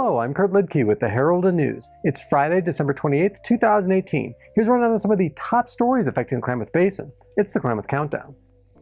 Hello, I'm Kurt Liedtke with the Herald News. It's Friday, December 28th, 2018. Here's a rundown of some of the top stories affecting the Klamath Basin. It's the Klamath Countdown.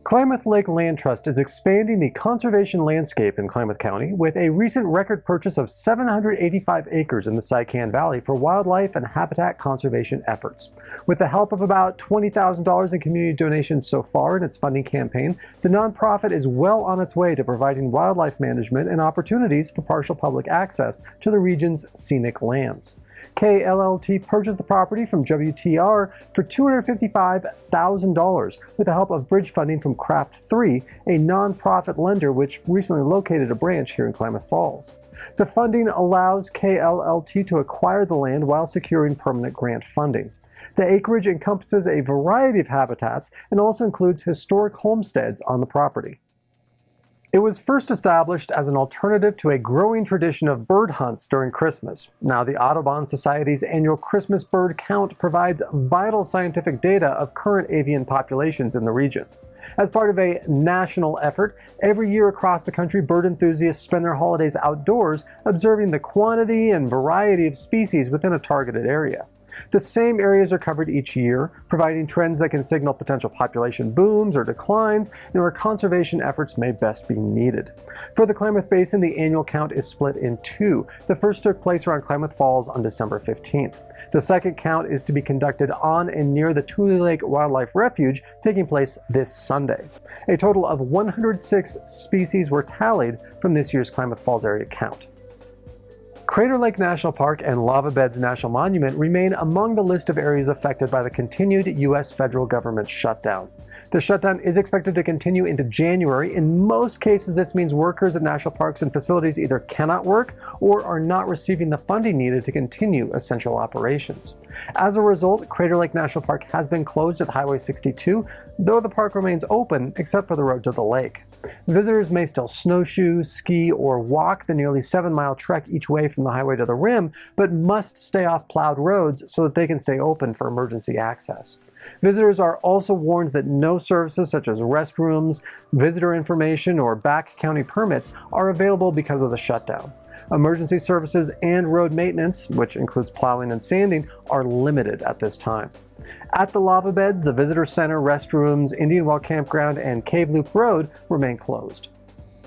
Klamath Lake Land Trust is expanding the conservation landscape in Klamath County with a recent record purchase of 785 acres in the Cycan Valley for wildlife and habitat conservation efforts. With the help of about $20,000 in community donations so far in its funding campaign, the nonprofit is well on its way to providing wildlife management and opportunities for partial public access to the region's scenic lands. KLLT purchased the property from WTR for $255,000 with the help of bridge funding from Craft 3, a nonprofit lender which recently located a branch here in Klamath Falls. The funding allows KLLT to acquire the land while securing permanent grant funding. The acreage encompasses a variety of habitats and also includes historic homesteads on the property. It was first established as an alternative to a growing tradition of bird hunts during Christmas. Now, the Audubon Society's annual Christmas bird count provides vital scientific data of current avian populations in the region. As part of a national effort, every year across the country, bird enthusiasts spend their holidays outdoors, observing the quantity and variety of species within a targeted area. The same areas are covered each year, providing trends that can signal potential population booms or declines and where conservation efforts may best be needed. For the Klamath Basin, the annual count is split in two. The first took place around Klamath Falls on December 15th. The second count is to be conducted on and near the Tule Lake Wildlife Refuge, taking place this Sunday. A total of 106 species were tallied from this year's Klamath Falls area count. Crater Lake National Park and Lava Beds National Monument remain among the list of areas affected by the continued U.S. federal government shutdown. The shutdown is expected to continue into January. In most cases, this means workers at national parks and facilities either cannot work or are not receiving the funding needed to continue essential operations. As a result, Crater Lake National Park has been closed at Highway 62, though the park remains open except for the road to the lake. Visitors may still snowshoe, ski, or walk the nearly 7-mile trek each way from the highway to the rim, but must stay off plowed roads so that they can stay open for emergency access. Visitors are also warned that no services such as restrooms, visitor information, or back county permits are available because of the shutdown. Emergency services and road maintenance, which includes plowing and sanding, are limited at this time. At the lava beds, the visitor center, restrooms, Indian Well Campground, and Cave Loop Road remain closed.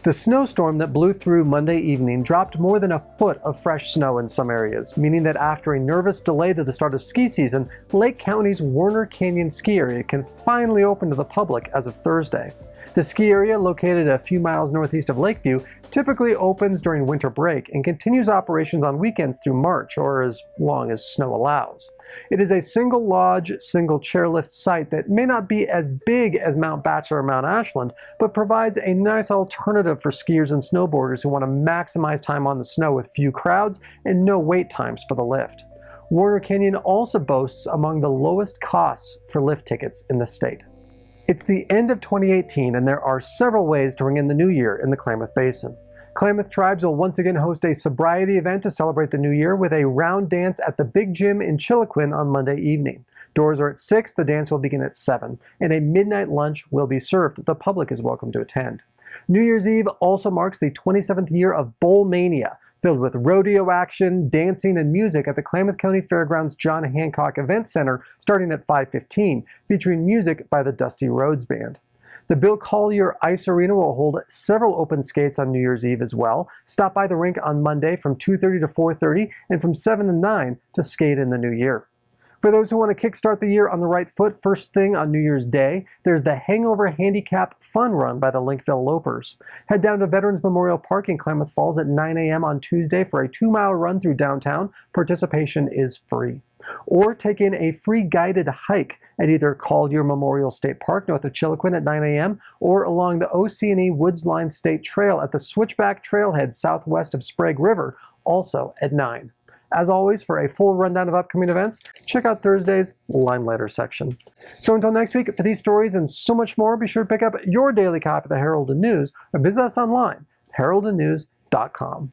The snowstorm that blew through Monday evening dropped more than a foot of fresh snow in some areas, meaning that after a nervous delay to the start of ski season, Lake County's Warner Canyon ski area can finally open to the public as of Thursday. The ski area, located a few miles northeast of Lakeview, typically opens during winter break and continues operations on weekends through March, or as long as snow allows. It is a single lodge, single chairlift site that may not be as big as Mount Bachelor or Mount Ashland, but provides a nice alternative for skiers and snowboarders who want to maximize time on the snow with few crowds and no wait times for the lift. Warner Canyon also boasts among the lowest costs for lift tickets in the state. It's the end of 2018, and there are several ways to ring in the new year in the Klamath Basin. Klamath Tribes will once again host a sobriety event to celebrate the new year with a round dance at the Big Gym in Chiloquin on Monday evening. Doors are at 6, the dance will begin at 7, and a midnight lunch will be served. The public is welcome to attend. New Year's Eve also marks the 27th year of Bowl Mania, filled with rodeo action, dancing, and music at the Klamath County Fairgrounds John Hancock Event Center starting at 5:15, featuring music by the Dusty Rhodes Band. The Bill Collier Ice Arena will hold several open skates on New Year's Eve as well. Stop by the rink on Monday from 2:30 to 4:30 and from 7 to 9 to skate in the new year. For those who want to kickstart the year on the right foot, first thing on New Year's Day, there's the Hangover Handicap Fun Run by the Linkville Lopers. Head down to Veterans Memorial Park in Klamath Falls at 9 a.m. on Tuesday for a 2-mile run through downtown. Participation is free. Or take in a free guided hike at either Collier Memorial State Park north of Chiloquin at 9 a.m. or along the OC&E Woods Line State Trail at the Switchback Trailhead southwest of Sprague River, also at 9. As always, for a full rundown of upcoming events, check out Thursday's Limelighter section. So until next week, for these stories and so much more, be sure to pick up your daily copy of the Herald News or visit us online, heraldandnews.com.